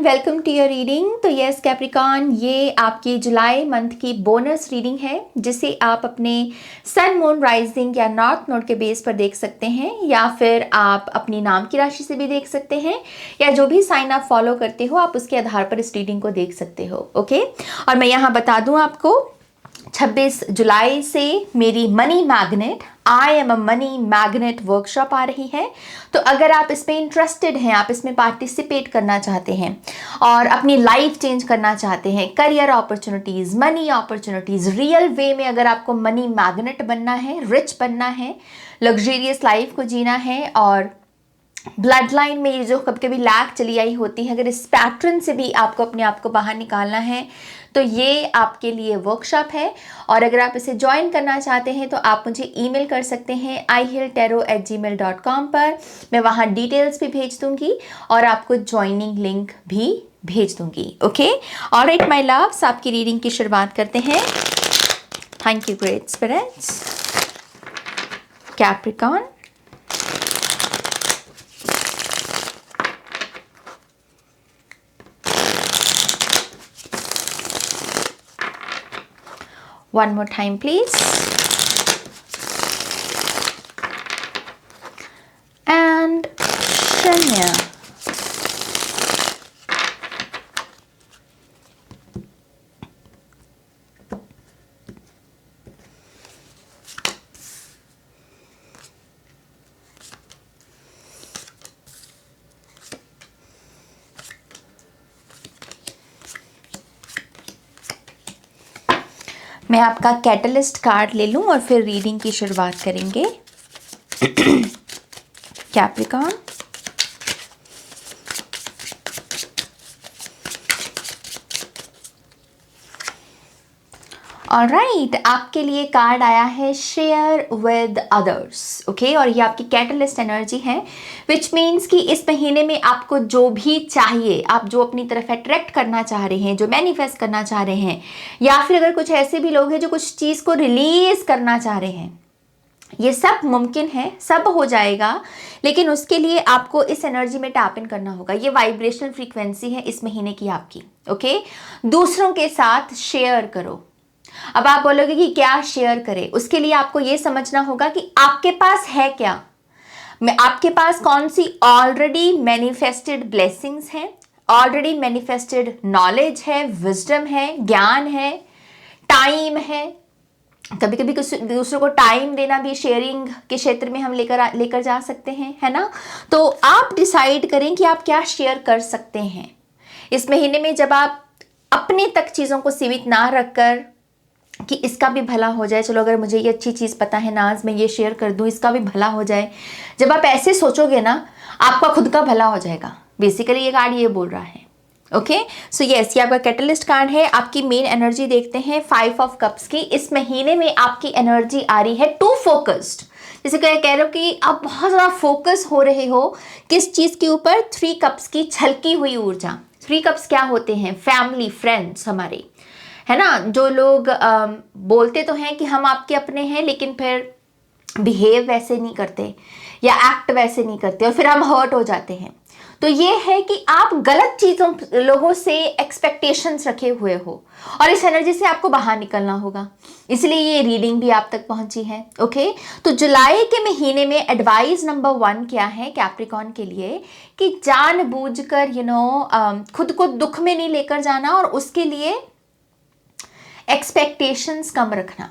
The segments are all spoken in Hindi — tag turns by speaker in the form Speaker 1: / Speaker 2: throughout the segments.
Speaker 1: Welcome to your reading. तो यस कैप्रिकॉन, ये आपकी जुलाई मंथ की बोनस रीडिंग है जिसे आप अपने सन मून राइजिंग या नॉर्थ नोड के बेस पर देख सकते हैं, या फिर आप अपनी नाम की राशि से भी देख सकते हैं, या जो भी साइन आप फॉलो करते हो आप उसके आधार पर इस रीडिंग को देख सकते हो। ओके, और मैं यहाँ बता दूँ आपको 26 जुलाई से मेरी money magnet I am a money magnet workshop आ रही है। तो अगर आप इसमें इंटरेस्टेड हैं, आप इसमें पार्टिसिपेट करना चाहते हैं और अपनी लाइफ चेंज करना चाहते हैं, career opportunities, money opportunities, real way में अगर आपको मनी मैग्नेट बनना है, रिच बनना है, लग्जरियस लाइफ को जीना है, और ब्लड लाइन में ये जो कभी कभी लैक चली आई होती है, अगर इस पैटर्न से भी आपको अपने आप को बाहर निकालना है तो ये आपके लिए वर्कशॉप है। और अगर आप इसे ज्वाइन करना चाहते हैं तो आप मुझे ईमेल कर सकते हैं ihealtarot@gmail.com पर। मैं वहाँ डिटेल्स भी भेज दूंगी और आपको ज्वाइनिंग लिंक भी भेज दूंगी। ओके, ऑलराइट माय लव्स, आपकी रीडिंग की शुरुआत करते हैं। Thank you great spirits. Capricorn, one more time please, and Shanya. मैं आपका कैटलिस्ट कार्ड ले लूं और फिर रीडिंग की शुरुआत करेंगे। कैप्रिकॉन, ऑलराइट, आपके लिए कार्ड आया है शेयर विद अदर्स। ओके, और ये आपकी कैटलिस्ट एनर्जी है, विच मीन्स कि इस महीने में आपको जो भी चाहिए, आप जो अपनी तरफ अट्रैक्ट करना चाह रहे हैं, जो मैनिफेस्ट करना चाह रहे हैं, या फिर अगर कुछ ऐसे भी लोग हैं जो कुछ चीज़ को रिलीज करना चाह रहे हैं, ये सब मुमकिन है, सब हो जाएगा। लेकिन उसके लिए आपको इस एनर्जी में टैप इन करना होगा। ये वाइब्रेशनल फ्रीक्वेंसी है इस महीने की आपकी। ओके, दूसरों के साथ शेयर करो। अब आप बोलोगे कि क्या शेयर करें, उसके लिए आपको ये समझना होगा कि आपके पास है क्या। मैं आपके पास कौन सी ऑलरेडी मैनिफेस्टेड ब्लेसिंग्स हैं, ऑलरेडी मैनिफेस्टेड नॉलेज है, विजडम है, ज्ञान है, टाइम है। कभी कभी दूसरों को टाइम देना भी शेयरिंग के क्षेत्र में हम लेकर जा सकते हैं, है ना। तो आप डिसाइड करें कि आप क्या शेयर कर सकते हैं इस महीने में, जब आप अपने तक चीज़ों को सीमित ना रखकर कि इसका भी भला हो जाए, चलो अगर मुझे ये अच्छी चीज़ पता है नाज, मैं ये शेयर कर दूं, इसका भी भला हो जाए। जब आप ऐसे सोचोगे ना, आपका खुद का भला हो जाएगा। बेसिकली ये कार्ड ये बोल रहा है। ओके, सो यस, ये आपका कैटलिस्ट कार्ड है। आपकी मेन एनर्जी देखते हैं 5 ऑफ कप्स की। इस महीने में आपकी एनर्जी आ रही है टू फोकस्ड, जैसे कह रहे हो कि आप बहुत ज़्यादा फोकस हो रहे हो किस चीज़ के ऊपर। 3 कप्स की छलकी हुई ऊर्जा। 3 कप्स क्या होते हैं? फैमिली, फ्रेंड्स हमारे, है ना। जो लोग बोलते तो हैं कि हम आपके अपने हैं, लेकिन फिर बिहेव वैसे नहीं करते या एक्ट वैसे नहीं करते, और फिर हम हर्ट हो जाते हैं। तो ये है कि आप गलत चीज़ों, लोगों से एक्सपेक्टेशंस रखे हुए हो, और इस एनर्जी से आपको बाहर निकलना होगा। इसलिए ये रीडिंग भी आप तक पहुंची है। ओके, तो जुलाई के महीने में एडवाइस नंबर 1 क्या है कैप्रिकॉन के लिए, कि जानबूझकर खुद को दुख में नहीं लेकर जाना, और उसके लिए एक्सपेक्टेशंस कम रखना,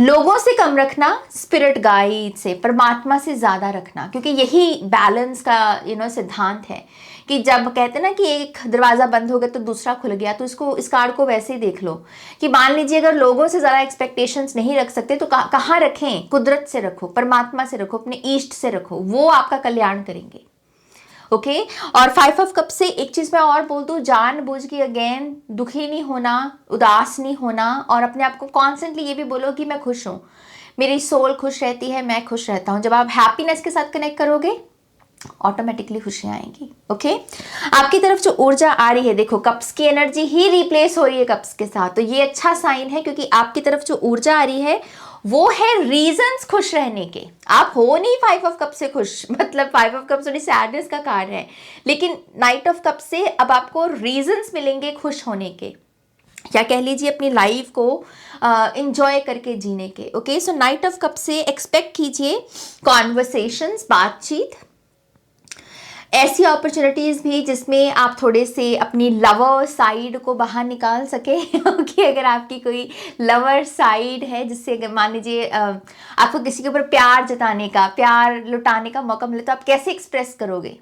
Speaker 1: लोगों से कम रखना, स्पिरिट गाइड से, परमात्मा से ज़्यादा रखना। क्योंकि यही बैलेंस का सिद्धांत है कि जब कहते हैं ना कि एक दरवाज़ा बंद हो गया तो दूसरा खुल गया, तो इस कार्ड को वैसे ही देख लो कि मान लीजिए अगर लोगों से ज़्यादा एक्सपेक्टेशंस नहीं रख सकते तो कहाँ रखें? कुदरत से रखो, परमात्मा से रखो, अपने ईष्ट से रखो, वो आपका कल्याण करेंगे। ओके, और 5 ऑफ कप से एक चीज मैं और बोल दूं, जानबूझ के अगेन दुखी नहीं होना, उदास नहीं होना, और अपने आप को कॉन्स्टेंटली ये भी बोलो कि मैं खुश हूं, मेरी सोल खुश रहती है, मैं खुश रहता हूं। जब आप हैप्पीनेस के साथ कनेक्ट करोगे ऑटोमेटिकली खुशियां आएंगी। ओके, आपकी तरफ जो ऊर्जा आ रही है, देखो कप्स की एनर्जी ही रिप्लेस हो रही है कप्स के साथ, तो ये अच्छा साइन है, क्योंकि आपकी तरफ जो ऊर्जा आ रही है वो है रीजंस खुश रहने के। आप हो नहीं 5 ऑफ कप से खुश, मतलब 5 ऑफ कप थोड़ी सैडनेस का कार्ड है, लेकिन नाइट ऑफ कप से अब आपको रीजंस मिलेंगे खुश होने के, या कह लीजिए अपनी लाइफ को इंजॉय करके जीने के। Okay, so night of cup से एक्सपेक्ट कीजिए कॉन्वर्सेशंस, बातचीत, ऐसी अपॉर्चुनिटीज भी जिसमें आप थोड़े से अपनी लवर साइड को बाहर निकाल सके। ओके, अगर आपकी कोई लवर साइड है, जिससे मान लीजिए आपको किसी के ऊपर प्यार जताने का, प्यार लुटाने का मौका मिले, तो आप कैसे एक्सप्रेस करोगे,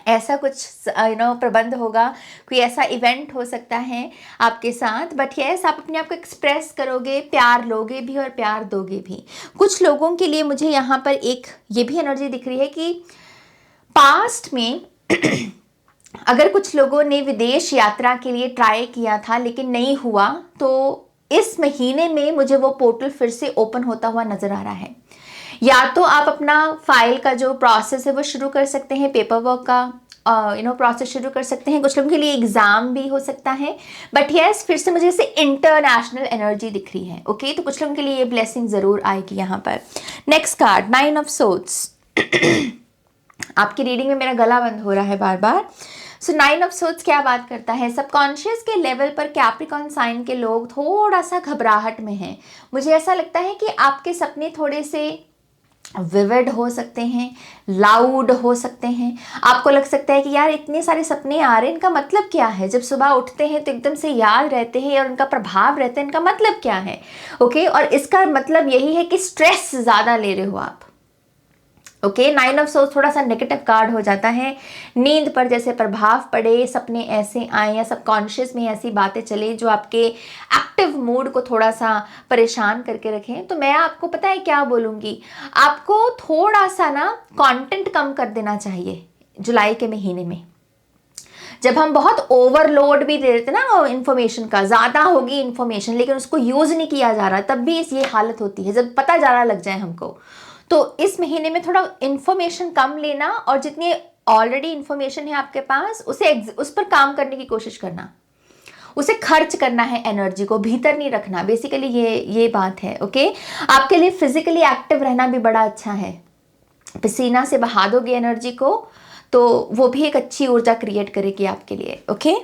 Speaker 1: ऐसा कुछ प्रबंध होगा, कोई ऐसा इवेंट हो सकता है आपके साथ। बट यस, आप अपने आप को एक्सप्रेस करोगे, प्यार लोगे भी और प्यार दोगे भी। कुछ लोगों के लिए मुझे यहाँ पर एक ये भी एनर्जी दिख रही है कि पास्ट में अगर कुछ लोगों ने विदेश यात्रा के लिए ट्राई किया था लेकिन नहीं हुआ, तो इस महीने में मुझे वो पोर्टल फिर से ओपन होता हुआ नजर आ रहा है। या तो आप अपना फाइल का जो प्रोसेस है वो शुरू कर सकते हैं, पेपर वर्क का प्रोसेस शुरू कर सकते हैं। कुछ लोगों के लिए एग्जाम भी हो सकता है, बट यस, फिर से मुझे इसे इंटरनेशनल एनर्जी दिख रही है। ओके, तो कुछ लोगों के लिए ये ब्लेसिंग जरूर आएगी यहाँ पर। Next card, 9 of swords. आपकी रीडिंग में मेरा गला बंद हो रहा है बार बार। सो 9 ऑफ सोर्ड्स क्या बात करता है, सबकॉन्शियस के लेवल पर कैप्रिकॉर्न साइन के लोग थोड़ा सा घबराहट में हैं। मुझे ऐसा लगता है कि आपके सपने थोड़े से विविड हो सकते हैं, लाउड हो सकते हैं। आपको लग सकता है कि यार इतने सारे सपने आ रहे हैं, इनका मतलब क्या है। जब सुबह उठते हैं तो एकदम से याद रहते हैं और उनका प्रभाव रहता है, इनका मतलब क्या है। ओके, और इसका मतलब यही है कि स्ट्रेस ज़्यादा ले रहे हो आप। ओके, 9 ऑफ सोर्ड्स थोड़ा सा नेगेटिव कार्ड हो जाता है। नींद पर जैसे प्रभाव पड़े, सपने ऐसे आए या सबकॉन्शियस में ऐसी बातें चले जो आपके एक्टिव मूड को थोड़ा सा परेशान करके रखें। तो मैं आपको पता है क्या बोलूँगी, आपको थोड़ा सा ना कंटेंट कम कर देना चाहिए जुलाई के महीने में। जब हम बहुत ओवरलोड भी दे देते ना इन्फॉर्मेशन का, ज़्यादा होगी इन्फॉर्मेशन लेकिन उसको यूज़ नहीं किया जा रहा, तब भी ये हालत होती है जब पता ज़्यादा लग जाए हमको। तो इस महीने में थोड़ा इन्फॉर्मेशन कम लेना और जितनी ऑलरेडी इन्फॉर्मेशन है आपके पास उस पर काम करने की कोशिश करना, उसे खर्च करना है, एनर्जी को भीतर नहीं रखना। बेसिकली ये बात है। ओके, आपके लिए फिजिकली एक्टिव रहना भी बड़ा अच्छा है। पसीना से बहा दोगे एनर्जी को तो वो भी एक अच्छी ऊर्जा क्रिएट करेगी आपके लिए। ओके,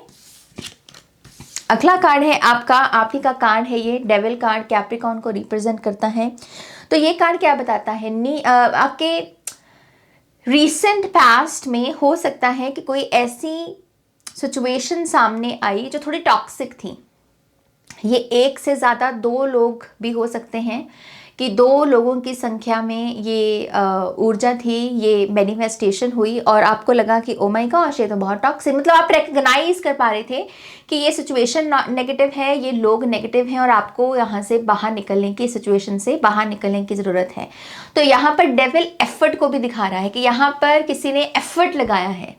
Speaker 1: अगला कार्ड है आपका, आप ही का कार्ड है ये, डेविल कार्ड, कैप्रिकॉर्न को रिप्रेजेंट करता है। तो ये कार्ड क्या बताता है, आपके रीसेंट पास्ट में हो सकता है कि कोई ऐसी सिचुएशन सामने आई जो थोड़ी टॉक्सिक थी। ये एक से ज़्यादा 2 लोग भी हो सकते हैं कि 2 लोगों की संख्या में ये ऊर्जा थी, ये मैनिफेस्टेशन हुई और आपको लगा कि ओ माय गॉश ये तो बहुत टॉक्सिक, मतलब आप रिकग्नाइज कर पा रहे थे कि ये सिचुएशन नेगेटिव है, ये लोग नेगेटिव हैं और आपको यहाँ से बाहर निकलने की, सिचुएशन से बाहर निकलने की ज़रूरत है। तो यहाँ पर डेविल एफर्ट को भी दिखा रहा है कि यहाँ पर किसी ने एफर्ट लगाया है।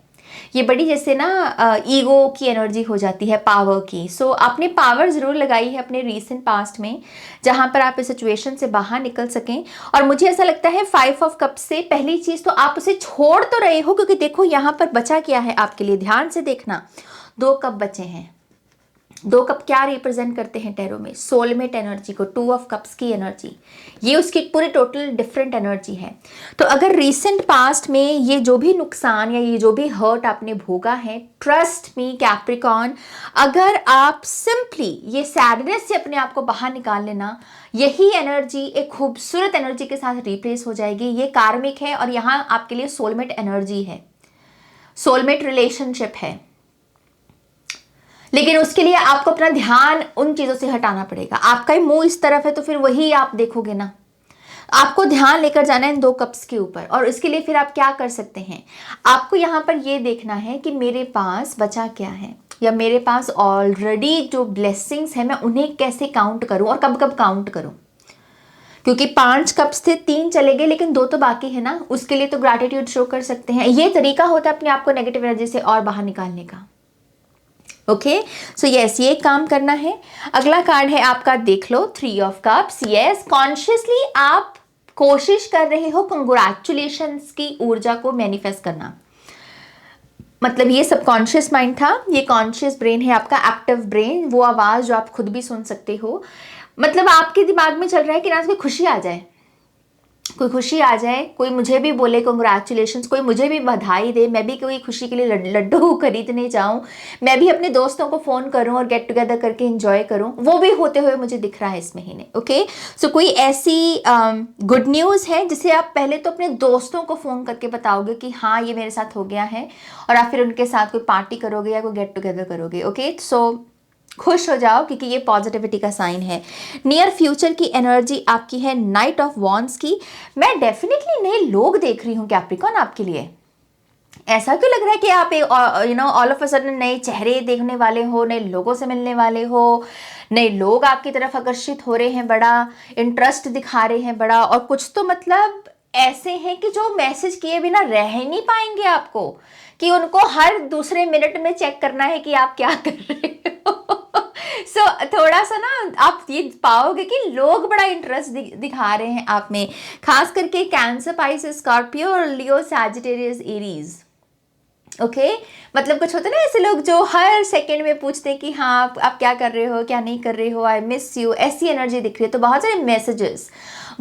Speaker 1: ये बड़ी जैसे ना ईगो की एनर्जी हो जाती है, पावर की। सो आपने पावर ज़रूर लगाई है अपने रीसेंट पास्ट में, जहाँ पर आप इस सिचुएशन से बाहर निकल सकें। और मुझे ऐसा लगता है 5 ऑफ कप से पहली चीज़ तो आप उसे छोड़ तो रहे हो, क्योंकि देखो यहाँ पर बचा क्या है आपके लिए, ध्यान से देखना। 2 कप बचे हैं। 2 कप क्या रिप्रेजेंट करते हैं टैरो में, सोलमेट एनर्जी को, 2 ऑफ कप्स की एनर्जी, ये उसकी पूरी टोटल डिफरेंट एनर्जी है। तो अगर रीसेंट पास्ट में ये जो भी नुकसान या ये जो भी हर्ट आपने भोगा है, ट्रस्ट मी कैप्रिकॉर्न, अगर आप सिंपली ये सैडनेस से अपने आप को बाहर निकाल लेना, यही एनर्जी एक खूबसूरत एनर्जी के साथ रिप्लेस हो जाएगी। ये कार्मिक है और यहाँ आपके लिए सोलमेट एनर्जी है, सोलमेट रिलेशनशिप है। लेकिन उसके लिए आपको अपना ध्यान उन चीज़ों से हटाना पड़ेगा। आपका ही मुंह इस तरफ है तो फिर वही आप देखोगे ना। आपको ध्यान लेकर जाना है इन 2 कप्स के ऊपर। और इसके लिए फिर आप क्या कर सकते हैं, आपको यहाँ पर ये देखना है कि मेरे पास बचा क्या है, या मेरे पास ऑलरेडी जो ब्लेसिंग्स हैं मैं उन्हें कैसे काउंट करूँ और कब कब काउंट करूँ। क्योंकि 5 कप्स थे, 3 चले गए लेकिन 2 तो बाकी है ना, उसके लिए तो ग्रैटिट्यूड शो कर सकते हैं। ये तरीका होता है अपने आप को नेगेटिव एनर्जी से और बाहर निकालने का। ओके, सो यस, ये काम करना है। अगला कार्ड है आपका, देख लो, 3 ऑफ कप्स। यस, कॉन्शियसली आप कोशिश कर रहे हो कंग्रेचुलेशंस की ऊर्जा को मैनिफेस्ट करना। मतलब ये सबकॉन्शियस माइंड था, ये कॉन्शियस ब्रेन है आपका, एक्टिव ब्रेन, वो आवाज़ जो आप खुद भी सुन सकते हो। मतलब आपके दिमाग में चल रहा है कि ना कोई खुशी आ जाए, कोई खुशी आ जाए, कोई मुझे भी बोले कंग्रेचुलेशंस, कोई मुझे भी बधाई दे, मैं भी कोई खुशी के लिए लड्डू खरीदने जाऊं, मैं भी अपने दोस्तों को फ़ोन करूं और गेट टुगेदर करके एंजॉय करूं, वो भी होते हुए मुझे दिख रहा है इस महीने। ओके, सो कोई ऐसी गुड न्यूज़ है जिसे आप पहले तो अपने दोस्तों को फ़ोन करके बताओगे कि हाँ ये मेरे साथ हो गया है, और आप फिर उनके साथ कोई पार्टी करोगे या कोई गेट टुगेदर करोगे। ओके, सो खुश हो जाओ क्योंकि ये पॉजिटिविटी का साइन है। नियर फ्यूचर की एनर्जी आपकी है नाइट ऑफ वॉन्ड्स की। मैं डेफिनेटली नए लोग देख रही हूँ कैप्रिकॉर्न आपके लिए। ऐसा क्यों लग रहा है कि आप ऑल ऑफ अ सडन नए चेहरे देखने वाले हो, नए लोगों से मिलने वाले हो, नए लोग आपकी तरफ आकर्षित हो रहे हैं, बड़ा इंटरेस्ट दिखा रहे हैं बड़ा, और कुछ तो मतलब ऐसे हैं कि जो मैसेज किए बिना रह ही नहीं पाएंगे आपको, कि उनको हर दूसरे मिनट में चेक करना है कि आप क्या कर रहे हो। सो थोड़ा सा ना आप ये पाओगे कि लोग बड़ा इंटरेस्ट दिखा रहे हैं आप में, खास करके कैंसर, पाइसेस, स्कॉर्पियो और लियो, सैजिटेरियस, एरीज। ओके, मतलब कुछ होते ना ऐसे लोग जो हर सेकंड में पूछते हैं कि हाँ आप क्या कर रहे हो, क्या नहीं कर रहे हो, आई मिस यू, ऐसी एनर्जी दिख रही है। तो बहुत सारे मैसेजेस,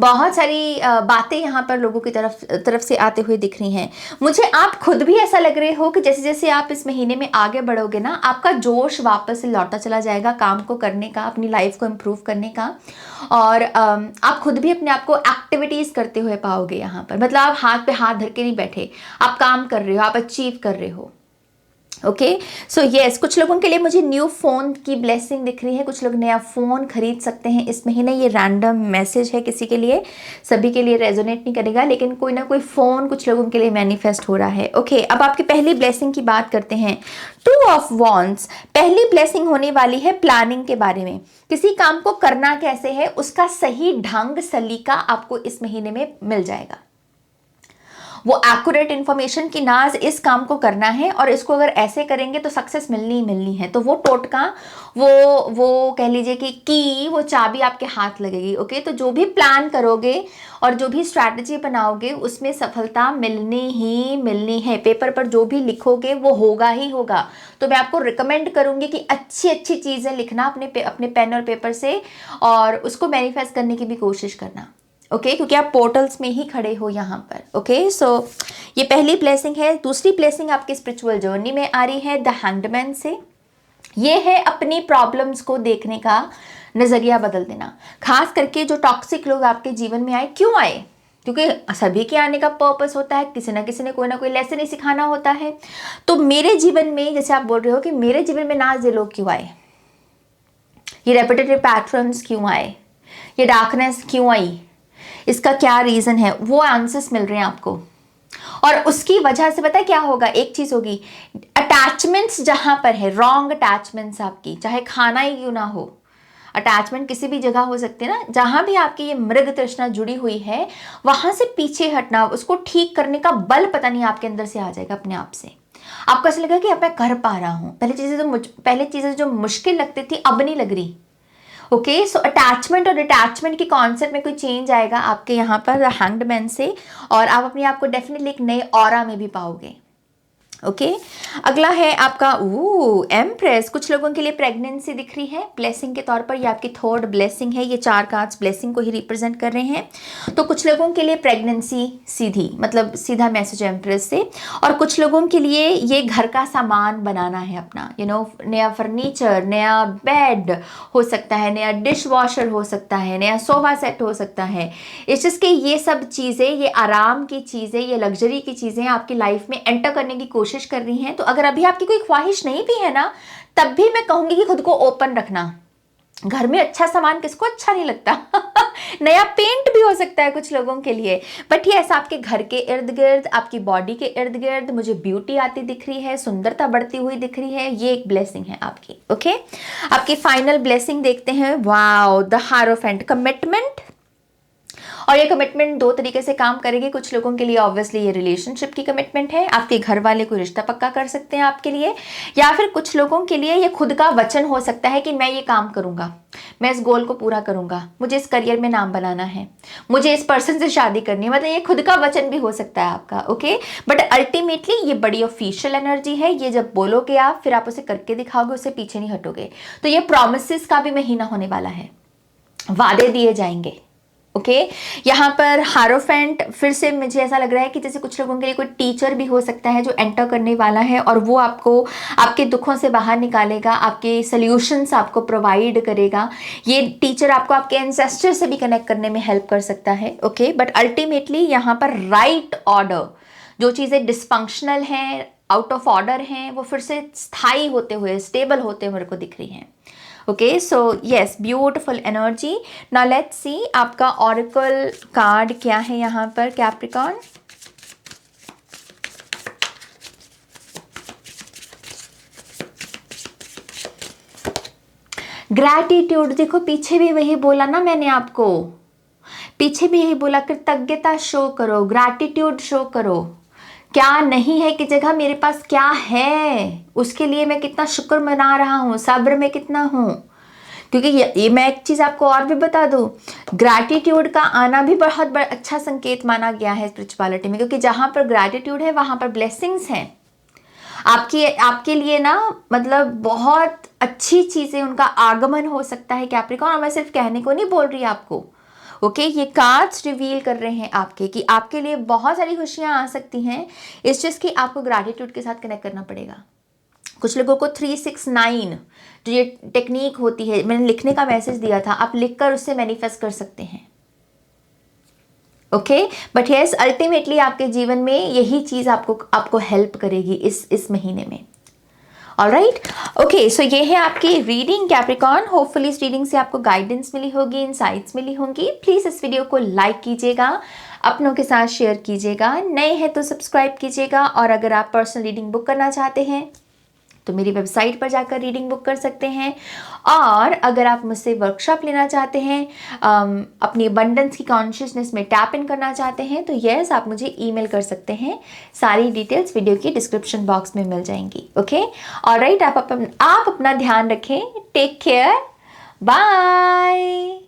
Speaker 1: बहुत सारी बातें यहाँ पर लोगों की तरफ से आते हुए दिख रही हैं। मुझे आप खुद भी ऐसा लग रहे हो कि जैसे जैसे आप इस महीने में आगे बढ़ोगे ना, आपका जोश वापस से लौटा चला जाएगा काम को करने का, अपनी लाइफ को इम्प्रूव करने का, और आप खुद भी अपने आप को एक्टिविटीज़ करते हुए पाओगे यहाँ पर। मतलब आप हाथ पे हाथ धर के नहीं बैठे, आप काम कर रहे हो, आप अचीव कर रहे हो। ओके, सो यस, कुछ लोगों के लिए मुझे न्यू फ़ोन की ब्लेसिंग दिख रही है, कुछ लोग नया फ़ोन खरीद सकते हैं इस महीने। ये रैंडम मैसेज है किसी के लिए, सभी के लिए रेजोनेट नहीं करेगा, लेकिन कोई ना कोई फ़ोन कुछ लोगों के लिए मैनिफेस्ट हो रहा है। ओके, अब आपकी पहली ब्लेसिंग की बात करते हैं। 2 ऑफ वॉन्ड्स, पहली ब्लेसिंग होने वाली है प्लानिंग के बारे में। किसी काम को करना कैसे है उसका सही ढंग सलीका आपको इस महीने में मिल जाएगा। वो एक्यूरेट इन्फॉर्मेशन की नाज इस काम को करना है और इसको अगर ऐसे करेंगे तो सक्सेस मिलनी ही मिलनी है। तो वो टोटका, वो कह लीजिए कि वो चाबी आपके हाथ लगेगी। ओके, तो जो भी प्लान करोगे और जो भी स्ट्रैटेजी बनाओगे उसमें सफलता मिलनी ही मिलनी है। पेपर पर जो भी लिखोगे वो होगा ही होगा। तो मैं आपको रिकमेंड करूंगी कि अच्छी अच्छी चीज़ें लिखना अपने पेन और पेपर से, और उसको मैनिफेस्ट करने की भी कोशिश करना। ओके, क्योंकि आप पोर्टल्स में ही खड़े हो यहाँ पर। ओके, सो ये पहली ब्लेसिंग है। दूसरी ब्लेसिंग आपकी स्पिरिचुअल जर्नी में आ रही है द हैंगमैन से। ये है अपनी प्रॉब्लम्स को देखने का नज़रिया बदल देना। खास करके जो टॉक्सिक लोग आपके जीवन में आए, क्यों आए? क्योंकि सभी के आने का पर्पस होता है, किसी ना किसी ने कोई ना कोई लेसन ही सिखाना होता है। तो मेरे जीवन में, जैसे आप बोल रहे हो कि मेरे जीवन में ना ये लोग क्यों आए, ये रेपिटेटिव पैटर्न्स क्यों आए, ये डार्कनेस क्यों आई, इसका क्या रीज़न है, वो आंसर्स मिल रहे हैं आपको। और उसकी वजह से पता है क्या होगा? एक चीज़ होगी, अटैचमेंट्स जहाँ पर है, रॉन्ग अटैचमेंट्स आपकी, चाहे खाना ही क्यों ना हो, अटैचमेंट किसी भी जगह हो सकते हैं ना, जहाँ भी आपकी ये मृग तृष्णा जुड़ी हुई है वहाँ से पीछे हटना, उसको ठीक करने का बल पता नहीं आपके अंदर से आ जाएगा अपने आप से। आपको ऐसा लगेगा कि अब मैं कर पा रहा हूँ। पहले चीज़ें जो मुश्किल लगती थी अब नहीं लग रही। ओके, सो अटैचमेंट और डिटैचमेंट के कॉन्सेप्ट में कोई चेंज आएगा आपके यहाँ पर हैंग्ड मैन से, और आप अपने आप को डेफिनेटली एक नए ऑरा में भी पाओगे। ओके, अगला है आपका एम्प्रेस। कुछ लोगों के लिए प्रेगनेंसी दिख रही है ब्लेसिंग के तौर पर, ये आपकी थर्ड ब्लेसिंग है। ये 4 कार्ड्स ब्लेसिंग को ही रिप्रेजेंट कर रहे हैं। तो कुछ लोगों के लिए प्रेगनेंसी सीधी, मतलब सीधा मैसेज एम्प्रेस से, और कुछ लोगों के लिए ये घर का सामान बनाना है अपना, नया फर्नीचर, नया बेड हो सकता है, नया डिश वॉशर हो सकता है, नया सोफा सेट हो सकता है। इस चीज़ के ये सब चीज़ें, ये आराम की चीज़ें, ये लग्जरी की चीज़ें आपकी लाइफ में एंटर करने की कोशिश कर रही हैं। तो अगर अभी आपकी कोई ख्वाहिश नहीं भी है ना, तब भी मैं कहूंगी कि खुद को ओपन रखना। घर में अच्छा सामान किसको अच्छा नहीं लगता। नया पेंट भी हो सकता है कुछ लोगों के लिए, बट ये ऐसा आपके घर के इर्द गिर्द, आपकी बॉडी के इर्द गिर्द मुझे ब्यूटी आती दिख रही है, सुंदरता बढ़ती हुई दिख रही है। ये एक ब्लेसिंग है आपकी। ओके, आपकी फाइनल ब्लेसिंग देखते हैं। वाओ, द हायरोफेंट, कमिटमेंट और ये कमिटमेंट दो तरीके से काम करेगी। कुछ लोगों के लिए ऑब्वियसली ये रिलेशनशिप की कमिटमेंट है, आपके घर वाले कोई रिश्ता पक्का कर सकते हैं आपके लिए, या फिर कुछ लोगों के लिए ये खुद का वचन हो सकता है कि मैं ये काम करूंगा, मैं इस गोल को पूरा करूंगा, मुझे इस करियर में नाम बनाना है, मुझे इस पर्सन से शादी करनी है, मतलब ये खुद का वचन भी हो सकता है आपका। ओके, बट अल्टीमेटली ये बड़ी ऑफिशियल एनर्जी है। ये जब बोलोगे आप, फिर आप उसे करके दिखाओगे, उससे पीछे नहीं हटोगे। तो ये प्रॉमिसेस का भी महीना होने वाला है, वादे दिए जाएंगे। ओके, यहाँ पर हारोफेंट, फिर से मुझे ऐसा लग रहा है कि जैसे कुछ लोगों के लिए कोई टीचर भी हो सकता है जो एंटर करने वाला है, और वो आपको आपके दुखों से बाहर निकालेगा, आपके सॉल्यूशंस आपको प्रोवाइड करेगा। ये टीचर आपको आपके एंसेस्टर से भी कनेक्ट करने में हेल्प कर सकता है। ओके, बट अल्टीमेटली यहाँ पर राइट ऑर्डर, जो चीज़ें डिसफंक्शनल हैं, आउट ऑफ ऑर्डर हैं, वो फिर से स्थायी होते हुए, स्टेबल होते हुए मेरे को दिख रही हैं। Okay, so yes, beautiful energy. Now let's see आपका ऑरेकल कार्ड क्या है यहाँ पर कैप्रिकॉर्न। ग्रैटिट्यूड, देखो पीछे भी वही बोला ना मैंने आपको, पीछे भी यही बोला, कृतज्ञता शो करो, ग्रैटिट्यूड शो करो। क्या नहीं है की जगह मेरे पास क्या है, उसके लिए मैं कितना शुक्र मना रहा हूँ, सब्र में कितना हूँ। क्योंकि ये मैं एक चीज़ आपको और भी बता दूँ, ग्रैटिट्यूड का आना भी बहुत बड़ा अच्छा संकेत माना गया है स्पिरिचुअलिटी में, क्योंकि जहाँ पर ग्रैटिट्यूड है वहाँ पर ब्लेसिंग्स हैं आपके लिए ना, मतलब बहुत अच्छी चीज़ें, उनका आगमन हो सकता है कैप्रिकॉर्न। और मैं सिर्फ कहने को नहीं बोल रही आपको। ओके, ये कार्ड्स रिवील कर रहे हैं आपके कि आपके लिए बहुत सारी खुशियाँ आ सकती हैं। इस चीज़ की आपको ग्रैटिट्यूड के साथ कनेक्ट करना पड़ेगा। कुछ लोगों को 369 जो ये टेक्निक होती है, मैंने लिखने का मैसेज दिया था, आप लिखकर उससे मैनिफेस्ट कर सकते हैं। ओके, बट यस, अल्टीमेटली आपके जीवन में यही चीज़ आपको हेल्प करेगी इस महीने में। ऑलराइट, ओके, सो ये है आपकी रीडिंग कैप्रिकॉर्न। होपफुली इस रीडिंग से आपको गाइडेंस मिली होगी, इनसाइट्स मिली होंगी। प्लीज़ इस वीडियो को लाइक कीजिएगा, अपनों के साथ शेयर कीजिएगा, नए हैं तो सब्सक्राइब कीजिएगा। और अगर आप पर्सनल रीडिंग बुक करना चाहते हैं तो मेरी वेबसाइट पर जाकर रीडिंग बुक कर सकते हैं। और अगर आप मुझसे वर्कशॉप लेना चाहते हैं, अपनी अबंडेंस की कॉन्शियसनेस में टैप इन करना चाहते हैं, तो यस, आप मुझे ईमेल कर सकते हैं। सारी डिटेल्स वीडियो की डिस्क्रिप्शन बॉक्स में मिल जाएंगी। ओके, ऑलराइट, आप अपना ध्यान रखें। Take care, bye.